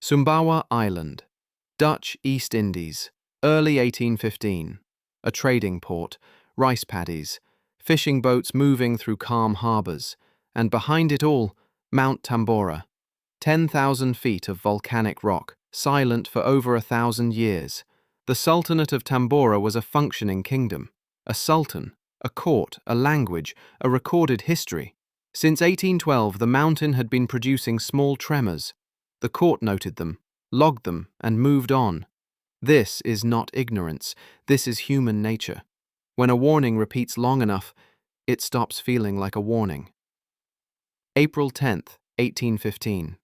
Sumbawa Island, Dutch East Indies, early 1815. A trading port, rice paddies, fishing boats moving through calm harbours, and behind it all, Mount Tambora, 10,000 feet of volcanic rock, silent for over 1,000 years. The Sultanate of Tambora was a functioning kingdom, a sultan, a court, a language, a recorded history. Since 1812, the mountain had been producing small tremors. The court noted them, logged them, and moved on. This is not ignorance, this is human nature. When a warning repeats long enough, it stops feeling like a warning. April 10th, 1815.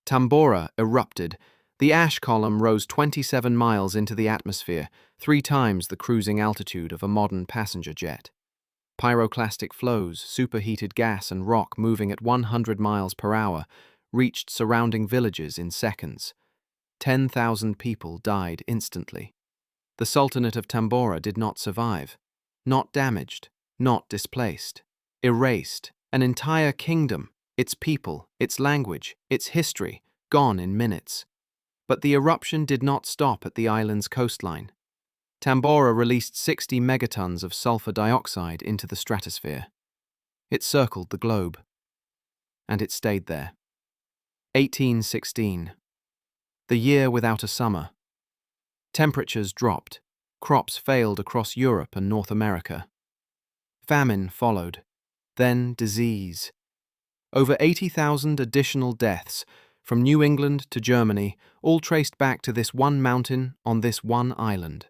Tambora erupted. The ash column rose 27 miles into the atmosphere, 3 times the cruising altitude of a modern passenger jet. Pyroclastic flows, superheated gas and rock moving at 100 miles per hour, reached surrounding villages in seconds. 10,000 people died instantly. The Sultanate of Tambora did not survive. Not damaged, not displaced. Erased. An entire kingdom, its people, its language, its history, gone in minutes. But the eruption did not stop at the island's coastline. Tambora released 60 megatons of sulfur dioxide into the stratosphere. It circled the globe. And it stayed there. 1816. The year without a summer. Temperatures dropped. Crops failed across Europe and North America. Famine followed. Then disease. Over 80,000 additional deaths, from New England to Germany, all traced back to this one mountain on this one island.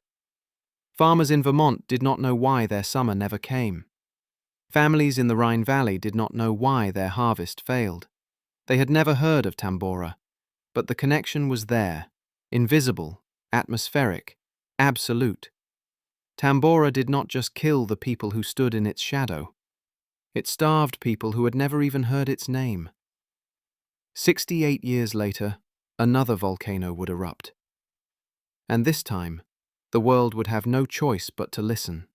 Farmers in Vermont did not know why their summer never came. Families in the Rhine Valley did not know why their harvest failed. They had never heard of Tambora, but the connection was there, invisible, atmospheric, absolute. Tambora did not just kill the people who stood in its shadow. It starved people who had never even heard its name. 68 years later, another volcano would erupt. And this time, the world would have no choice but to listen.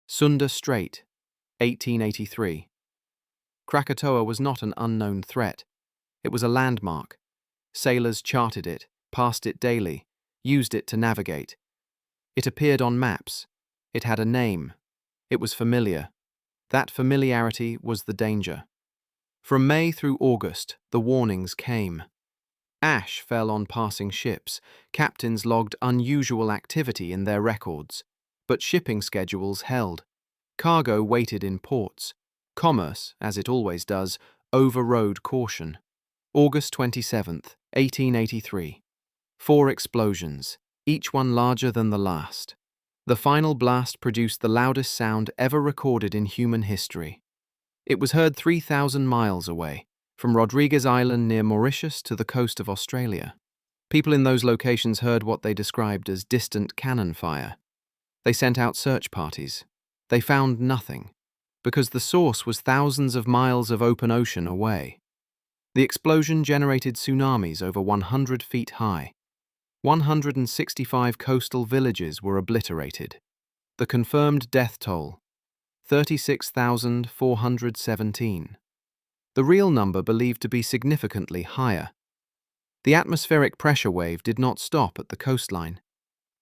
Sunda Strait, 1883. Krakatoa was not an unknown threat. It was a landmark. Sailors charted it, passed it daily, used it to navigate. It appeared on maps. It had a name. It was familiar. That familiarity was the danger. From May through August, the warnings came. Ash fell on passing ships. Captains logged unusual activity in their records. But shipping schedules held. Cargo waited in ports. Commerce, as it always does, overrode caution. August 27th, 1883. 4 explosions, each one larger than the last. The final blast produced the loudest sound ever recorded in human history. It was heard 3,000 miles away, from Rodriguez Island near Mauritius to the coast of Australia. People in those locations heard what they described as distant cannon fire. They sent out search parties. They found nothing, because the source was thousands of miles of open ocean away. The explosion generated tsunamis over 100 feet high. 165 coastal villages were obliterated. The confirmed death toll, 36,417. The real number believed to be significantly higher. The atmospheric pressure wave did not stop at the coastline.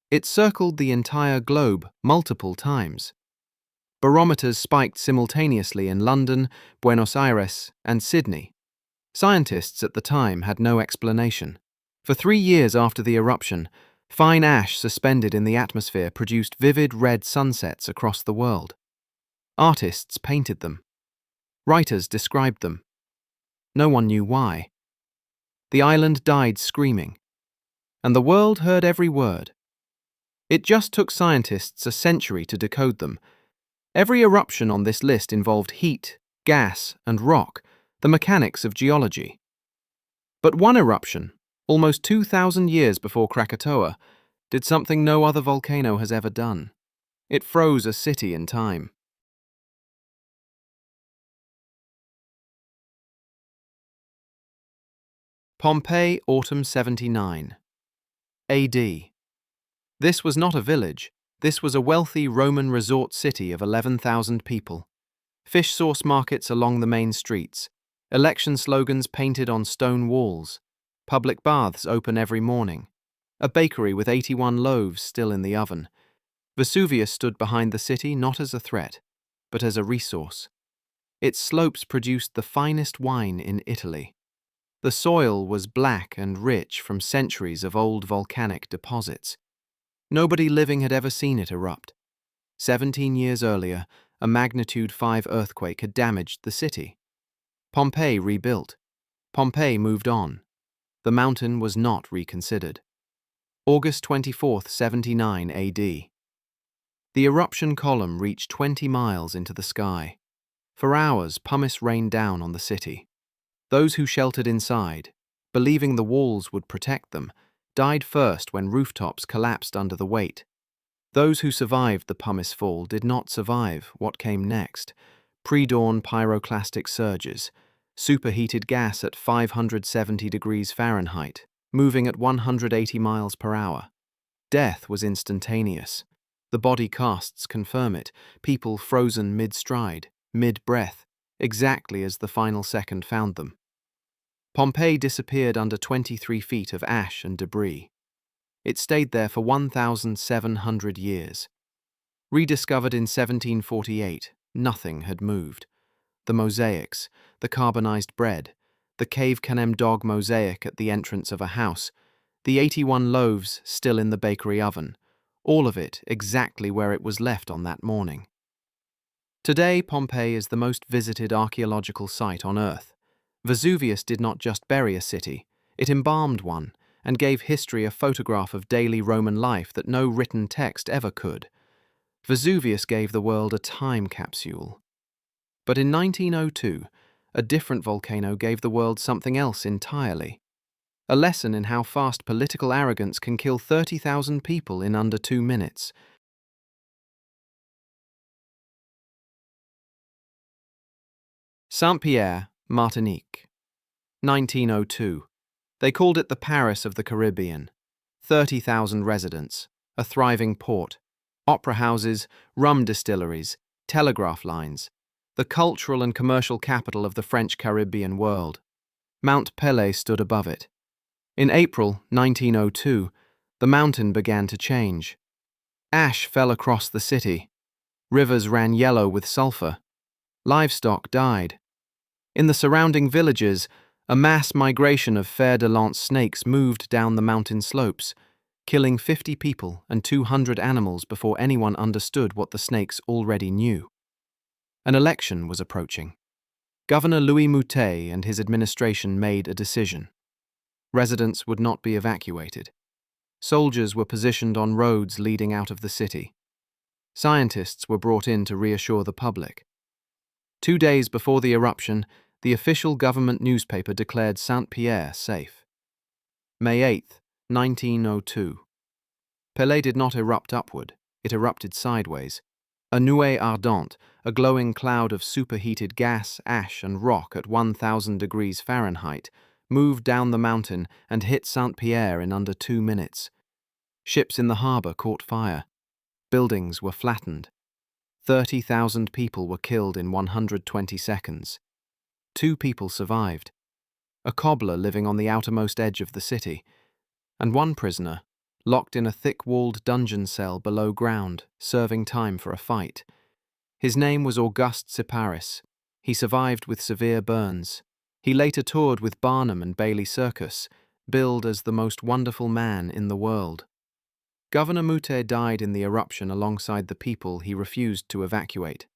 It circled the entire globe multiple times. Barometers spiked simultaneously in London, Buenos Aires, and Sydney. Scientists at the time had no explanation. For 3 years after the eruption, fine ash suspended in the atmosphere produced vivid red sunsets across the world. Artists painted them. Writers described them. No one knew why. The island died screaming, and the world heard every word. It just took scientists a century to decode them. Every eruption on this list involved heat, gas, and rock, the mechanics of geology. But one eruption, almost 2,000 years before Krakatoa, did something no other volcano has ever done. It froze a city in time. Pompeii, autumn 79. AD. This was not a village. This was a wealthy Roman resort city of 11,000 people. Fish sauce markets along the main streets. Election slogans painted on stone walls, public baths open every morning, a bakery with 81 loaves still in the oven. Vesuvius stood behind the city not as a threat, but as a resource. Its slopes produced the finest wine in Italy. The soil was black and rich from centuries of old volcanic deposits. Nobody living had ever seen it erupt. 17 years earlier, a magnitude 5 earthquake had damaged the city. Pompeii rebuilt. Pompeii moved on. The mountain was not reconsidered. August 24, 79 AD. The eruption column reached 20 miles into the sky. For hours, pumice rained down on the city. Those who sheltered inside, believing the walls would protect them, died first when rooftops collapsed under the weight. Those who survived the pumice fall did not survive what came next: pre-dawn pyroclastic surges, superheated gas at 570 degrees Fahrenheit, moving at 180 miles per hour. Death was instantaneous. The body casts confirm it, people frozen mid-stride, mid-breath, exactly as the final second found them. Pompeii disappeared under 23 feet of ash and debris. It stayed there for 1,700 years. Rediscovered in 1748, nothing had moved. The mosaics, the carbonized bread, the cave Canem dog mosaic at the entrance of a house, the 81 loaves still in the bakery oven, all of it exactly where it was left on that morning. Today, Pompeii is the most visited archaeological site on Earth. Vesuvius did not just bury a city, it embalmed one and gave history a photograph of daily Roman life that no written text ever could. Vesuvius gave the world a time capsule. But in 1902, a different volcano gave the world something else entirely. A lesson in how fast political arrogance can kill 30,000 people in under 2 minutes. Saint-Pierre, Martinique. 1902. They called it the Paris of the Caribbean. 30,000 residents, a thriving port, opera houses, rum distilleries, telegraph lines, the cultural and commercial capital of the French Caribbean world. Mount Pelée stood above it. In April 1902, the mountain began to change. Ash fell across the city. Rivers ran yellow with sulfur. Livestock died. In the surrounding villages, a mass migration of fer-de-lance snakes moved down the mountain slopes, killing 50 people and 200 animals before anyone understood what the snakes already knew. An election was approaching. Governor Louis Moutet and his administration made a decision. Residents would not be evacuated. Soldiers were positioned on roads leading out of the city. Scientists were brought in to reassure the public. 2 days before the eruption, the official government newspaper declared Saint-Pierre safe. May 8, 1902. Pelée did not erupt upward, it erupted sideways. A nuée ardente, a glowing cloud of superheated gas, ash and rock at 1,000 degrees Fahrenheit, moved down the mountain and hit Saint-Pierre in under 2 minutes. Ships in the harbour caught fire. Buildings were flattened. 30,000 people were killed in 120 seconds. 2 people survived. A cobbler living on the outermost edge of the city, and 1 prisoner, locked in a thick-walled dungeon cell below ground, serving time for a fight. His name was Auguste Siparis. He survived with severe burns. He later toured with Barnum and Bailey Circus, billed as the most wonderful man in the world. Governor Moutet died in the eruption alongside the people he refused to evacuate.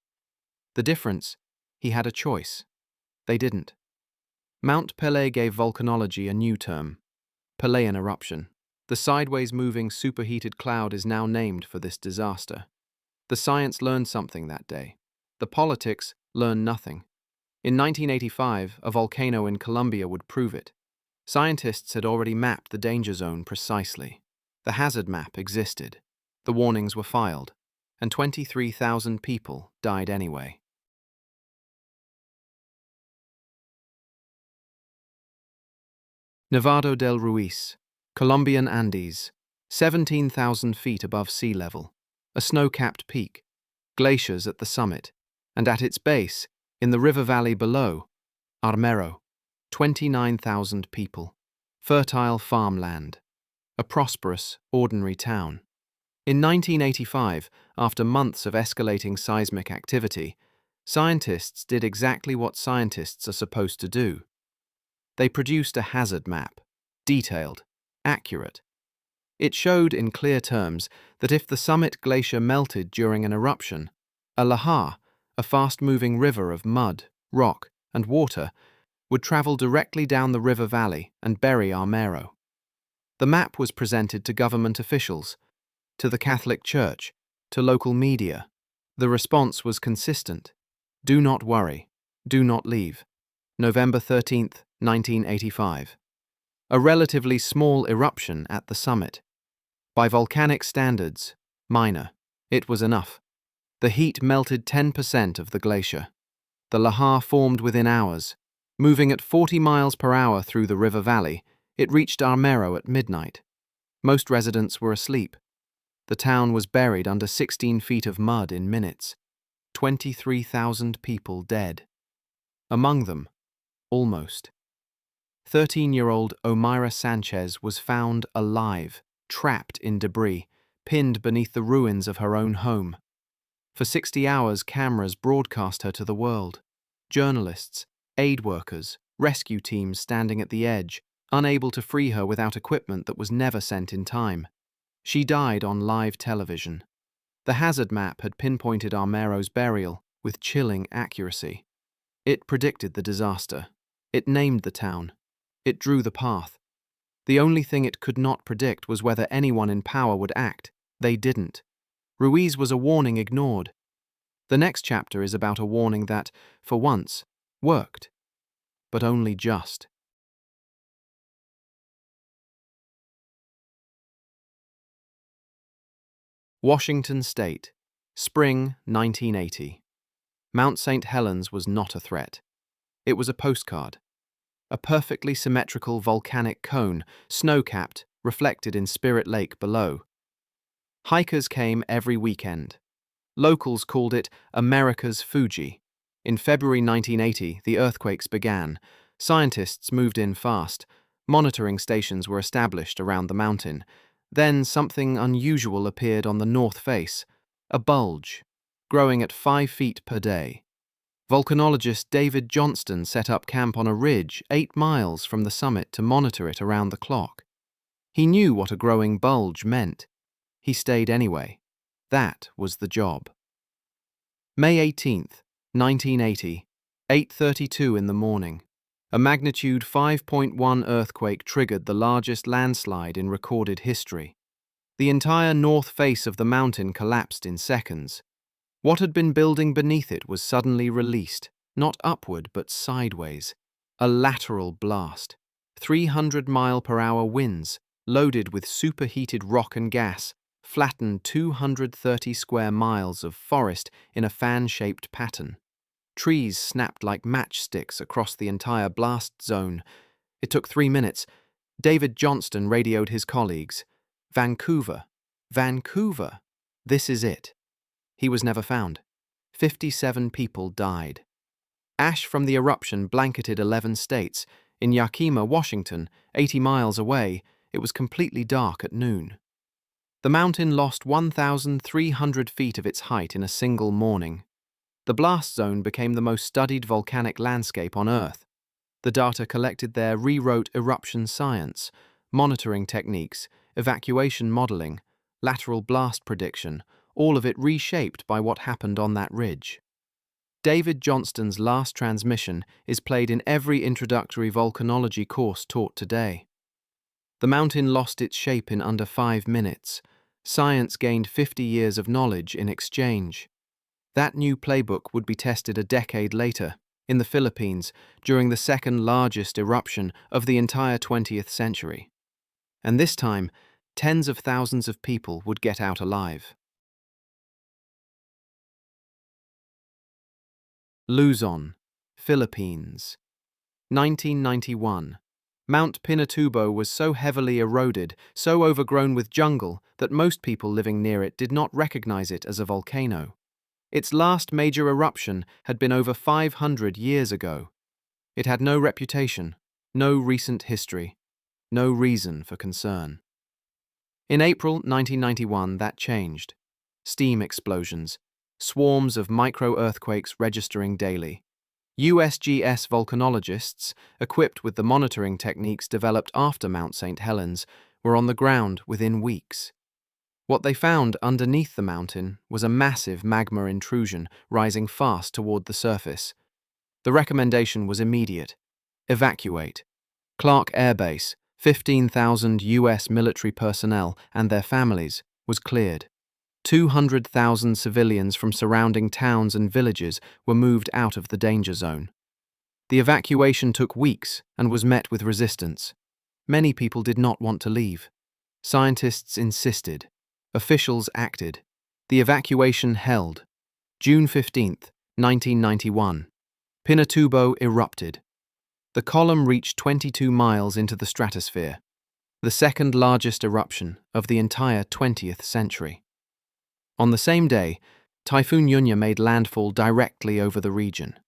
The difference? He had a choice. They didn't. Mount Pelée gave volcanology a new term: Peléan eruption. The sideways-moving superheated cloud is now named for this disaster. The science learned something that day. The politics learned nothing. In 1985, a volcano in Colombia would prove it. Scientists had already mapped the danger zone precisely. The hazard map existed. The warnings were filed, and 23,000 people died anyway. Nevado del Ruiz, Colombian Andes, 17,000 feet above sea level, a snow-capped peak, glaciers at the summit, and at its base, in the river valley below, Armero, 29,000 people. Fertile farmland. A prosperous, ordinary town. In 1985, after months of escalating seismic activity, scientists did exactly what scientists are supposed to do. They produced a hazard map, detailed, accurate. It showed in clear terms that if the summit glacier melted during an eruption, a lahar, a fast-moving river of mud, rock, and water, would travel directly down the river valley and bury Armero. The map was presented to government officials, to the Catholic Church, to local media. The response was consistent. Do not worry. Do not leave. November 13, 1985. A relatively small eruption at the summit. By volcanic standards, minor. It was enough. The heat melted 10% of the glacier. The lahar formed within hours. Moving at 40 miles per hour through the river valley, it reached Armero at midnight. Most residents were asleep. The town was buried under 16 feet of mud in minutes. 23,000 people dead. Among them, almost. 13-year-old Omaira Sanchez was found alive, trapped in debris, pinned beneath the ruins of her own home. For 60 hours, cameras broadcast her to the world. Journalists, aid workers, rescue teams standing at the edge, unable to free her without equipment that was never sent in time. She died on live television. The hazard map had pinpointed Armero's burial with chilling accuracy. It predicted the disaster. It named the town. It drew the path. The only thing it could not predict was whether anyone in power would act. They didn't. Ruiz was a warning ignored. The next chapter is about a warning that, for once, worked. But only just. Washington State, Spring 1980. Mount St. Helens was not a threat. It was a postcard. A perfectly symmetrical volcanic cone, snow-capped, reflected in Spirit Lake below. Hikers came every weekend. Locals called it America's Fuji. In February 1980, the earthquakes began. Scientists moved in fast. Monitoring stations were established around the mountain. Then something unusual appeared on the north face, a bulge, growing at 5 feet per day. Volcanologist David Johnston set up camp on a ridge 8 miles from the summit to monitor it around the clock. He knew what a growing bulge meant. He stayed anyway. That was the job. May 18th, 1980, 8:32 in the morning. A magnitude 5.1 earthquake triggered the largest landslide in recorded history. The entire north face of the mountain collapsed in seconds. What had been building beneath it was suddenly released, not upward but sideways. A lateral blast. 300-mile-per-hour winds, loaded with superheated rock and gas, flattened 230 square miles of forest in a fan-shaped pattern. Trees snapped like matchsticks across the entire blast zone. It took 3 minutes. David Johnston radioed his colleagues. Vancouver. Vancouver. This is it. He was never found. 57 people died. Ash from the eruption blanketed 11 states. In Yakima, Washington, 80 miles away, it was completely dark at noon. The mountain lost 1,300 feet of its height in a single morning. The blast zone became the most studied volcanic landscape on Earth. The data collected there rewrote eruption science, monitoring techniques, evacuation modeling, lateral blast prediction, all of it reshaped by what happened on that ridge. David Johnston's last transmission is played in every introductory volcanology course taught today. The mountain lost its shape in under 5 minutes. Science gained 50 years of knowledge in exchange. That new playbook would be tested a decade later, in the Philippines, during the second largest eruption of the entire 20th century. And this time, tens of thousands of people would get out alive. Luzon, Philippines. 1991. Mount Pinatubo was so heavily eroded, so overgrown with jungle, that most people living near it did not recognize it as a volcano. Its last major eruption had been over 500 years ago. It had no reputation, no recent history, no reason for concern. In April 1991, that changed. Steam explosions, swarms of micro-earthquakes registering daily. USGS volcanologists, equipped with the monitoring techniques developed after Mount St. Helens, were on the ground within weeks. What they found underneath the mountain was a massive magma intrusion rising fast toward the surface. The recommendation was immediate. Evacuate. Clark Air Base, 15,000 US military personnel and their families, was cleared. 200,000 civilians from surrounding towns and villages were moved out of the danger zone. The evacuation took weeks and was met with resistance. Many people did not want to leave. Scientists insisted. Officials acted. The evacuation held. June 15, 1991. Pinatubo erupted. The column reached 22 miles into the stratosphere, the second largest eruption of the entire 20th century. On the same day, Typhoon Yunya made landfall directly over the region.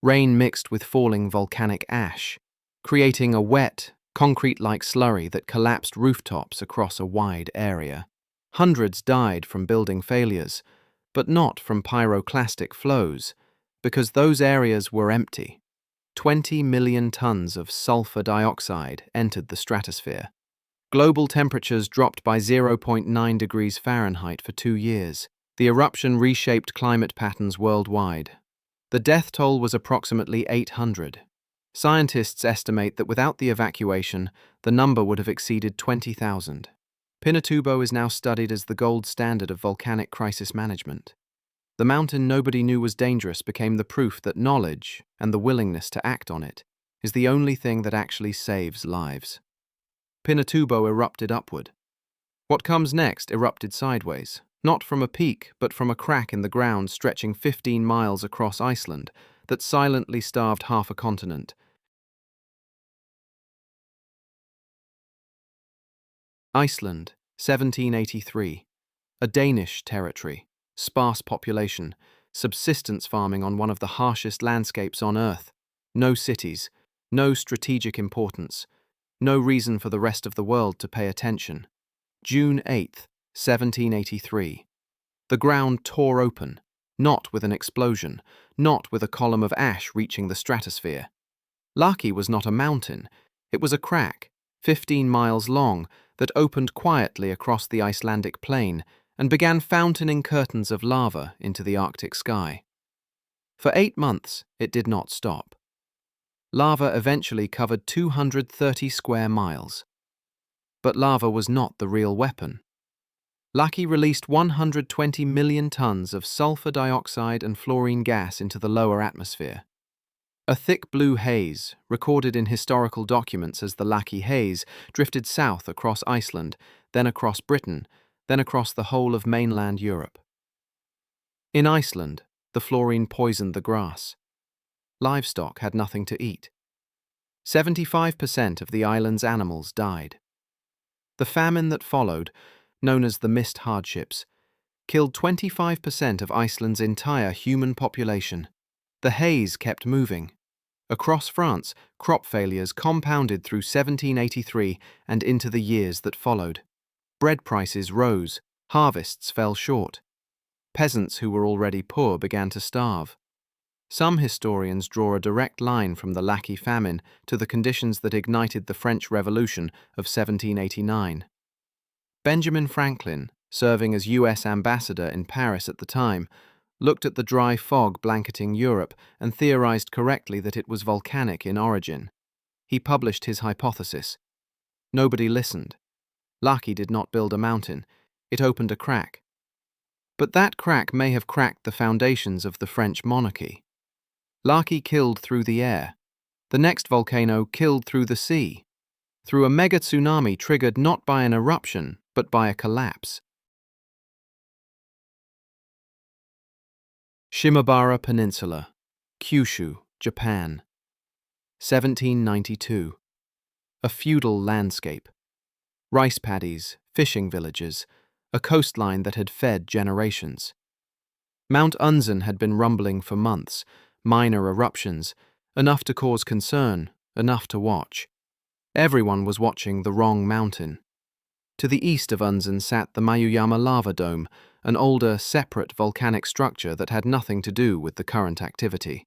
Rain mixed with falling volcanic ash, creating a wet, concrete-like slurry that collapsed rooftops across a wide area. Hundreds died from building failures, but not from pyroclastic flows, because those areas were empty. 20 million tons of sulfur dioxide entered the stratosphere. Global temperatures dropped by 0.9 degrees Fahrenheit for 2 years. The eruption reshaped climate patterns worldwide. The death toll was approximately 800. Scientists estimate that without the evacuation, the number would have exceeded 20,000. Pinatubo is now studied as the gold standard of volcanic crisis management. The mountain nobody knew was dangerous became the proof that knowledge, and the willingness to act on it, is the only thing that actually saves lives. Pinatubo erupted upward. What comes next erupted sideways, not from a peak, but from a crack in the ground stretching 15 miles across Iceland that silently starved half a continent. Iceland, 1783. A Danish territory, sparse population, subsistence farming on one of the harshest landscapes on Earth. No cities, no strategic importance, no reason for the rest of the world to pay attention. June 8, 1783. The ground tore open, not with an explosion, not with a column of ash reaching the stratosphere. Laki was not a mountain, it was a crack, 15 miles long, that opened quietly across the Icelandic plain and began fountaining curtains of lava into the Arctic sky. For 8 months, it did not stop. Lava eventually covered 230 square miles. But lava was not the real weapon. Laki released 120 million tons of sulfur dioxide and fluorine gas into the lower atmosphere. A thick blue haze, recorded in historical documents as the Laki Haze, drifted south across Iceland, then across Britain, then across the whole of mainland Europe. In Iceland, the fluorine poisoned the grass. Livestock had nothing to eat. 75% of the island's animals died. The famine that followed, known as the Mist Hardships, killed 25% of Iceland's entire human population. The haze kept moving. Across France, crop failures compounded through 1783 and into the years that followed. Bread prices rose, harvests fell short. Peasants who were already poor began to starve. Some historians draw a direct line from the Laki famine to the conditions that ignited the French Revolution of 1789. Benjamin Franklin, serving as U.S. ambassador in Paris at the time, looked at the dry fog blanketing Europe and theorized correctly that it was volcanic in origin. He published his hypothesis. Nobody listened. Laki did not build a mountain. It opened a crack. But that crack may have cracked the foundations of the French monarchy. Laki killed through the air. The next volcano killed through the sea, through a mega tsunami triggered not by an eruption, but by a collapse. Shimabara Peninsula, Kyushu, Japan. 1792. A feudal landscape. Rice paddies, fishing villages, a coastline that had fed generations. Mount Unzen had been rumbling for months, minor eruptions, Enough to cause concern, enough to watch. Everyone was watching the wrong mountain. To the east of Unzen sat the Mayuyama lava dome, an older, separate volcanic structure that had nothing to do with the current activity.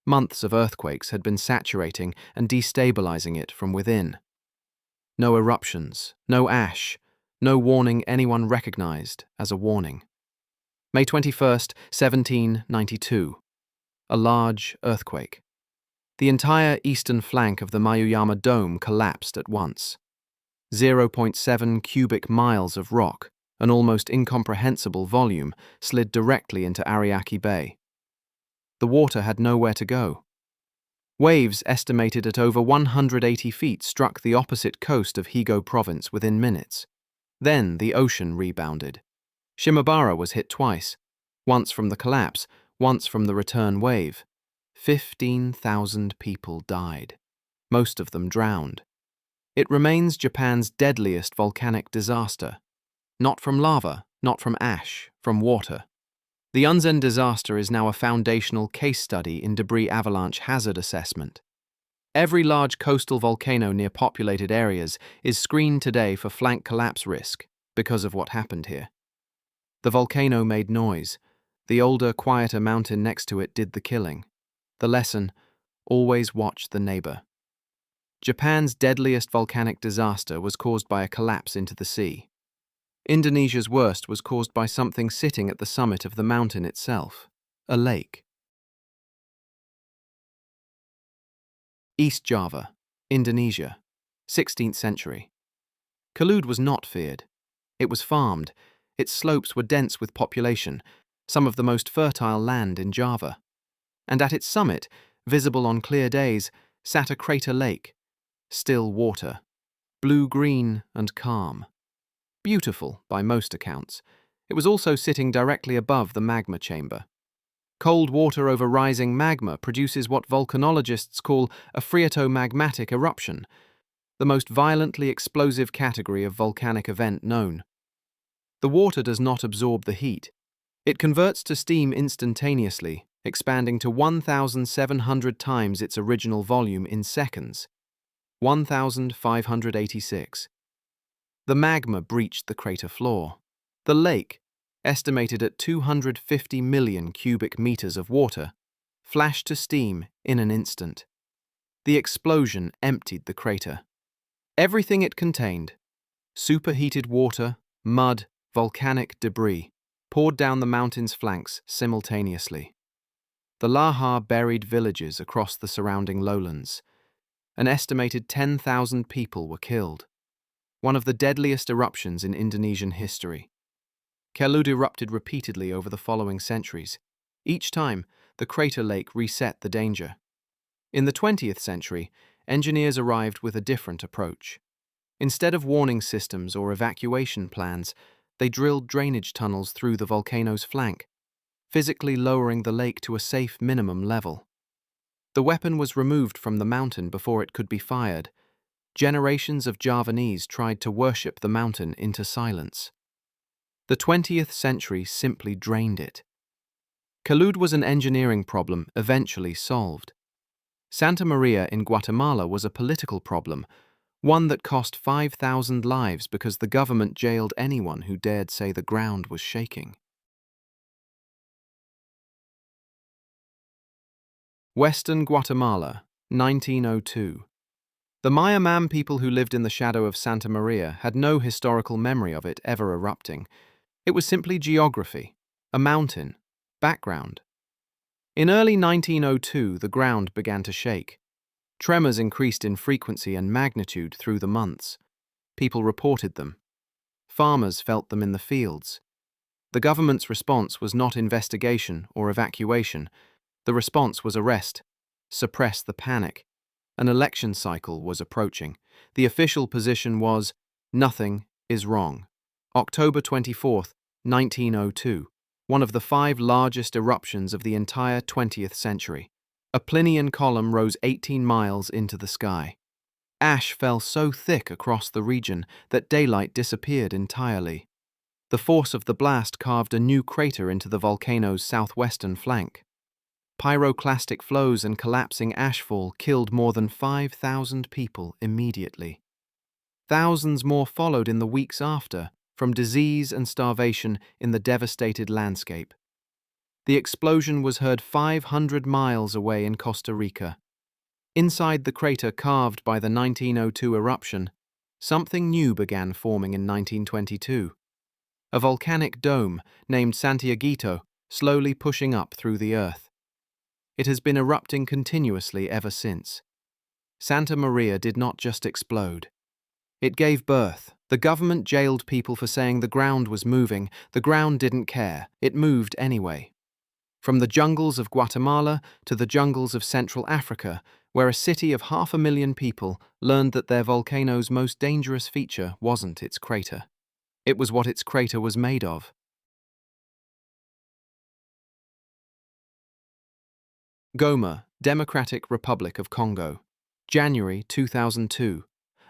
Months of earthquakes had been saturating and destabilizing it from within. No eruptions, no ash, no warning anyone recognized as a warning. May 21st, 1792. A large earthquake. The entire eastern flank of the Mayuyama dome collapsed at once. 0.7 cubic miles of rock, an almost incomprehensible volume, slid directly into Ariake Bay. The water had nowhere to go. Waves estimated at over 180 feet struck the opposite coast of Higo province within minutes. Then the ocean rebounded. Shimabara was hit twice, once from the collapse, once from the return wave. 15,000 people died. Most of them drowned. It remains Japan's deadliest volcanic disaster. Not from lava, not from ash, from water. The Unzen disaster is now a foundational case study in debris avalanche hazard assessment. Every large coastal volcano near populated areas is screened today for flank collapse risk because of what happened here. The volcano made noise. The older, quieter mountain next to it did the killing. The lesson: always watch the neighbor. Japan's deadliest volcanic disaster was caused by a collapse into the sea. Indonesia's worst was caused by something sitting at the summit of the mountain itself, a lake. East Java, Indonesia, 16th century. Kelude was not feared. It was farmed. Its slopes were dense with population, some of the most fertile land in Java. And at its summit, visible on clear days, sat a crater lake, still water, blue-green and calm. Beautiful by most accounts. It was also sitting directly above the magma chamber. Cold water over rising magma produces what volcanologists call a phreatomagmatic eruption, the most violently explosive category of volcanic event known. The water does not absorb the heat. It converts to steam instantaneously, expanding to 1,700 times its original volume in seconds. 1,586. The magma breached the crater floor. The lake, estimated at 250 million cubic meters of water, flashed to steam in an instant. The explosion emptied the crater. Everything it contained, superheated water, mud, volcanic debris, poured down the mountain's flanks simultaneously. The lahar buried villages across the surrounding lowlands. An estimated 10,000 people were killed. One of the deadliest eruptions in Indonesian history. Kelude erupted repeatedly over the following centuries. Each time, the crater lake reset the danger. In the 20th century, engineers arrived with a different approach. Instead of warning systems or evacuation plans, they drilled drainage tunnels through the volcano's flank, physically lowering the lake to a safe minimum level. The weapon was removed from the mountain before it could be fired. Generations of Javanese tried to worship the mountain into silence. The 20th century simply drained it. Kelude was an engineering problem eventually solved. Santa Maria in Guatemala was a political problem, one that cost 5,000 lives because the government jailed anyone who dared say the ground was shaking. Western Guatemala, 1902. The Mayamam people who lived in the shadow of Santa Maria had no historical memory of it ever erupting. It was simply geography, a mountain, background. In early 1902, the ground began to shake. Tremors increased in frequency and magnitude through the months. People reported them. Farmers felt them in the fields. The government's response was not investigation or evacuation. The response was arrest, suppress the panic. An election cycle was approaching. The official position was, nothing is wrong. October 24, 1902, one of the 5 largest eruptions of the entire 20th century. A Plinian column rose 18 miles into the sky. Ash fell so thick across the region that daylight disappeared entirely. The force of the blast carved a new crater into the volcano's southwestern flank. Pyroclastic flows and collapsing ashfall killed more than 5,000 people immediately. Thousands more followed in the weeks after, from disease and starvation in the devastated landscape. The explosion was heard 500 miles away in Costa Rica. Inside the crater carved by the 1902 eruption, something new began forming in 1922. A volcanic dome named Santiaguito, slowly pushing up through the earth. It has been erupting continuously ever since. Santa Maria did not just explode. It gave birth. The government jailed people for saying the ground was moving. The ground didn't care. It moved anyway. From the jungles of Guatemala to the jungles of Central Africa, where a city of 500,000 people learned that their volcano's most dangerous feature wasn't its crater. It was what its crater was made of. Goma, Democratic Republic of Congo, January 2002.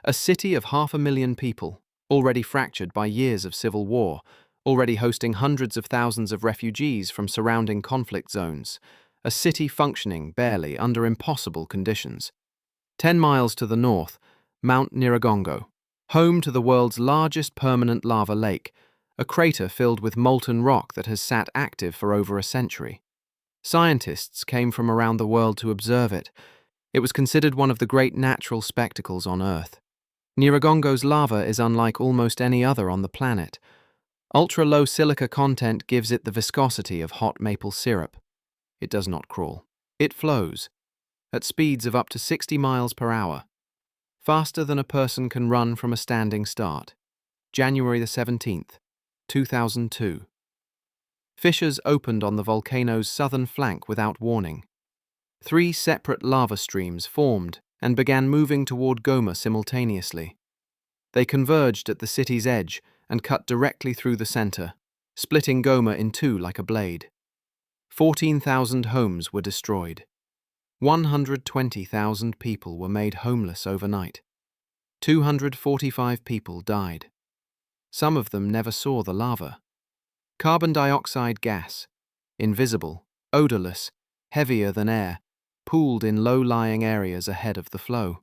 A city of 500,000 people, already fractured by years of civil war, already hosting hundreds of thousands of refugees from surrounding conflict zones. A city functioning barely under impossible conditions. 10 miles to the north, Mount Nyiragongo, home to the world's largest permanent lava lake, a crater filled with molten rock that has sat active for over a century. Scientists came from around the world to observe it. It was considered one of the great natural spectacles on Earth. Nyiragongo's lava is unlike almost any other on the planet. Ultra-low silica content gives it the viscosity of hot maple syrup. It does not crawl. It flows, at speeds of up to 60 miles per hour, faster than a person can run from a standing start. January the 17th, 2002. Fissures opened on the volcano's southern flank without warning. 3 separate lava streams formed and began moving toward Goma simultaneously. They converged at the city's edge and cut directly through the center, splitting Goma in two like a blade. 14,000 homes were destroyed. 120,000 people were made homeless overnight. 245 people died. Some of them never saw the lava. Carbon dioxide gas, invisible, odorless, heavier than air, pooled in low-lying areas ahead of the flow.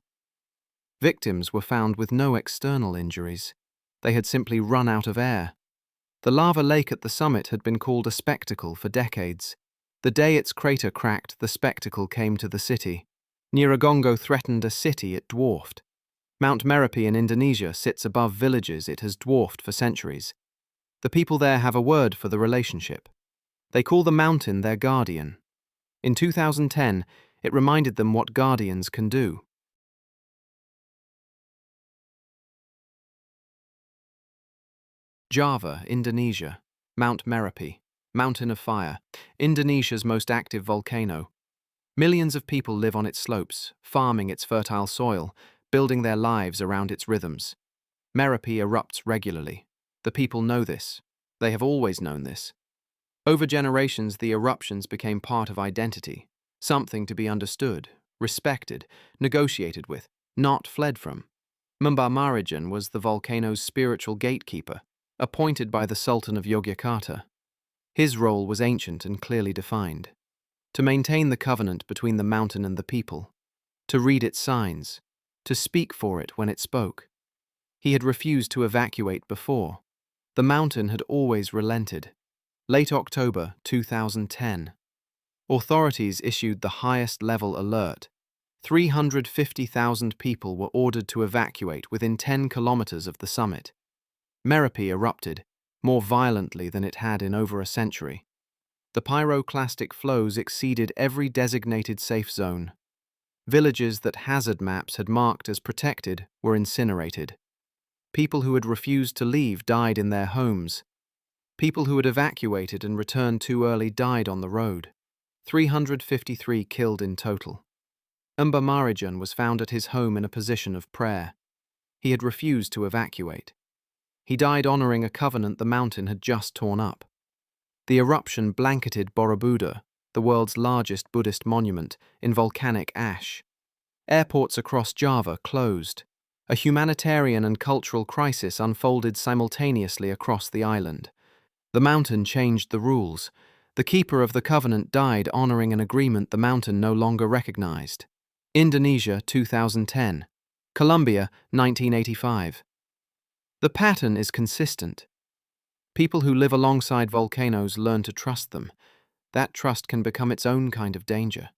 Victims were found with no external injuries. They had simply run out of air. The lava lake at the summit had been called a spectacle for decades. The day its crater cracked, the spectacle came to the city. Nyiragongo threatened a city it dwarfed. Mount Merapi in Indonesia sits above villages it has dwarfed for centuries. The people there have a word for the relationship. They call the mountain their guardian. In 2010, it reminded them what guardians can do. Java, Indonesia, Mount Merapi, Mountain of Fire, Indonesia's most active volcano. Millions of people live on its slopes, farming its fertile soil, building their lives around its rhythms. Merapi erupts regularly. The people know this. They have always known this. Over generations, the eruptions became part of identity, something to be understood, respected, negotiated with, not fled from. Mumba Marijan was the volcano's spiritual gatekeeper, appointed by the Sultan of Yogyakarta. His role was ancient and clearly defined. To maintain the covenant between the mountain and the people, to read its signs, to speak for it when it spoke. He had refused to evacuate before. The mountain had always relented. Late October 2010. Authorities issued the highest level alert. 350,000 people were ordered to evacuate within 10 kilometers of the summit. Merapi erupted, more violently than it had in over a century. The pyroclastic flows exceeded every designated safe zone. Villages that hazard maps had marked as protected were incinerated. People who had refused to leave died in their homes. People who had evacuated and returned too early died on the road. 353 killed in total. Mumba Marijan was found at his home in a position of prayer. He had refused to evacuate. He died honoring a covenant the mountain had just torn up. The eruption blanketed Borobudur, the world's largest Buddhist monument, in volcanic ash. Airports across Java closed. A humanitarian and cultural crisis unfolded simultaneously across the island. The mountain changed the rules. The keeper of the covenant died honoring an agreement the mountain no longer recognized. Indonesia, 2010. Colombia, 1985. The pattern is consistent. People who live alongside volcanoes learn to trust them. That trust can become its own kind of danger.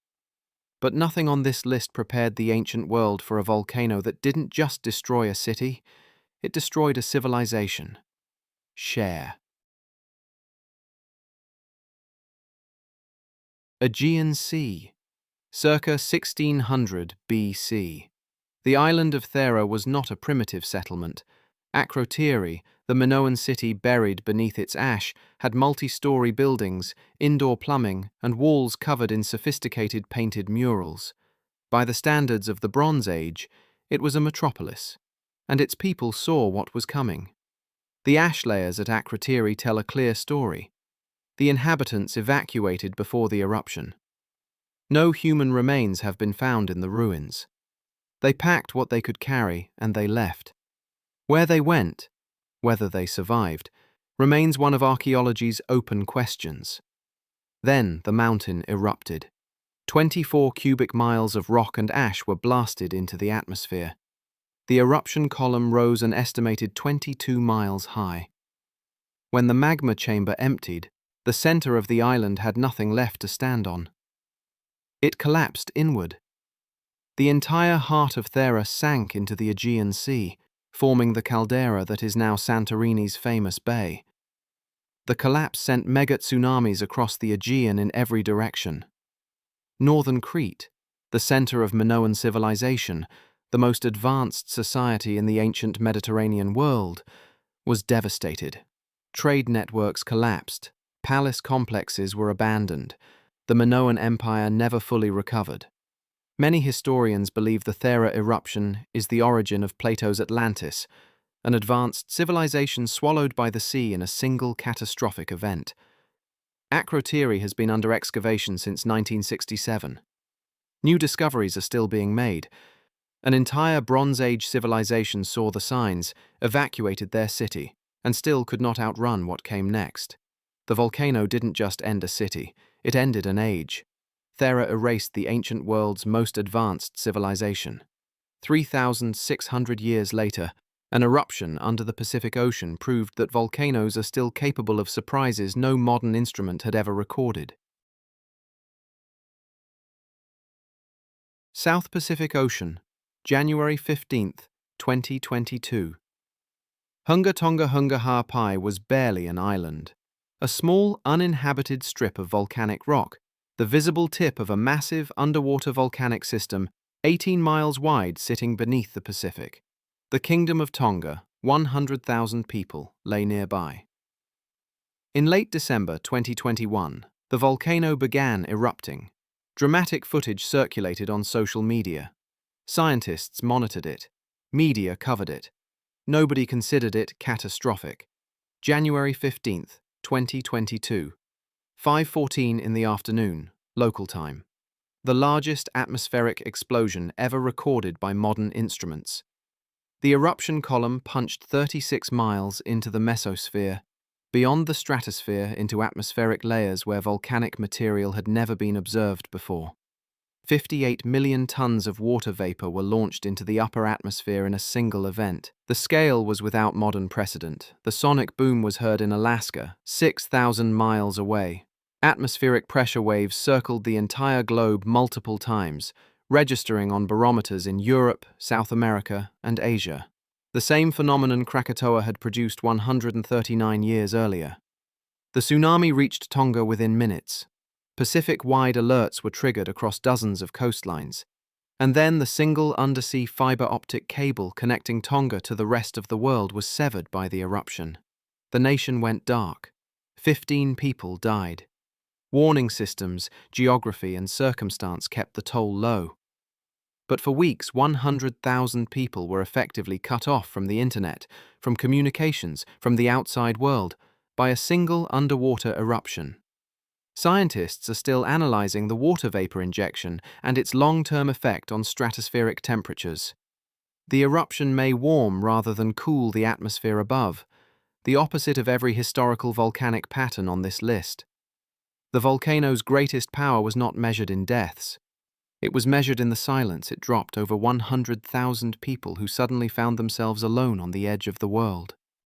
But nothing on this list prepared the ancient world for a volcano that didn't just destroy a city, it destroyed a civilization. Share. Aegean Sea, circa 1600 BC. The island of Thera was not a primitive settlement. Akrotiri, the Minoan city buried beneath its ash, had multi-story buildings, indoor plumbing, and walls covered in sophisticated painted murals. By the standards of the Bronze Age, it was a metropolis, and its people saw what was coming. The ash layers at Akrotiri tell a clear story. The inhabitants evacuated before the eruption. No human remains have been found in the ruins. They packed what they could carry and they left. Where they went, whether they survived, remains one of archaeology's open questions. Then the mountain erupted. 24 cubic miles of rock and ash were blasted into the atmosphere. The eruption column rose an estimated 22 miles high. When the magma chamber emptied, the center of the island had nothing left to stand on. It collapsed inward. The entire heart of Thera sank into the Aegean Sea, forming the caldera that is now Santorini's famous bay. The collapse sent mega tsunamis across the Aegean in every direction. Northern Crete, the center of Minoan civilization, the most advanced society in the ancient Mediterranean world, was devastated. Trade networks collapsed. Palace complexes were abandoned. The Minoan Empire never fully recovered. Many historians believe the Thera eruption is the origin of Plato's Atlantis, an advanced civilization swallowed by the sea in a single catastrophic event. Akrotiri has been under excavation since 1967. New discoveries are still being made. An entire Bronze Age civilization saw the signs, evacuated their city, and still could not outrun what came next. The volcano didn't just end a city, it ended an age. Thera erased the ancient world's most advanced civilization. 3,600 years later, an eruption under the Pacific Ocean proved that volcanoes are still capable of surprises no modern instrument had ever recorded. South Pacific Ocean, January 15, 2022. Hunga Tonga Hunga Ha'apai was barely an island. A small, uninhabited strip of volcanic rock, the visible tip of a massive underwater volcanic system 18 miles wide sitting beneath the Pacific. The Kingdom of Tonga, 100,000 people, lay nearby. In late December 2021, the volcano began erupting. Dramatic footage circulated on social media. Scientists monitored it. Media covered it. Nobody considered it catastrophic. January 15th, 2022. 5:14 in the afternoon, local time. The largest atmospheric explosion ever recorded by modern instruments. The eruption column punched 36 miles into the mesosphere, beyond the stratosphere into atmospheric layers where volcanic material had never been observed before. 58 million tons of water vapor were launched into the upper atmosphere in a single event. The scale was without modern precedent. The sonic boom was heard in Alaska, 6,000 miles away. Atmospheric pressure waves circled the entire globe multiple times, registering on barometers in Europe, South America, and Asia. The same phenomenon Krakatoa had produced 139 years earlier. The tsunami reached Tonga within minutes. Pacific-wide alerts were triggered across dozens of coastlines. And then the single undersea fiber-optic cable connecting Tonga to the rest of the world was severed by the eruption. The nation went dark. 15 people died. Warning systems, geography, and circumstance kept the toll low. But for weeks, 100,000 people were effectively cut off from the internet, from communications, from the outside world, by a single underwater eruption. Scientists are still analyzing the water vapor injection and its long-term effect on stratospheric temperatures. The eruption may warm rather than cool the atmosphere above, the opposite of every historical volcanic pattern on this list. The volcano's greatest power was not measured in deaths. It was measured in the silence it dropped over 100,000 people who suddenly found themselves alone on the edge of the world.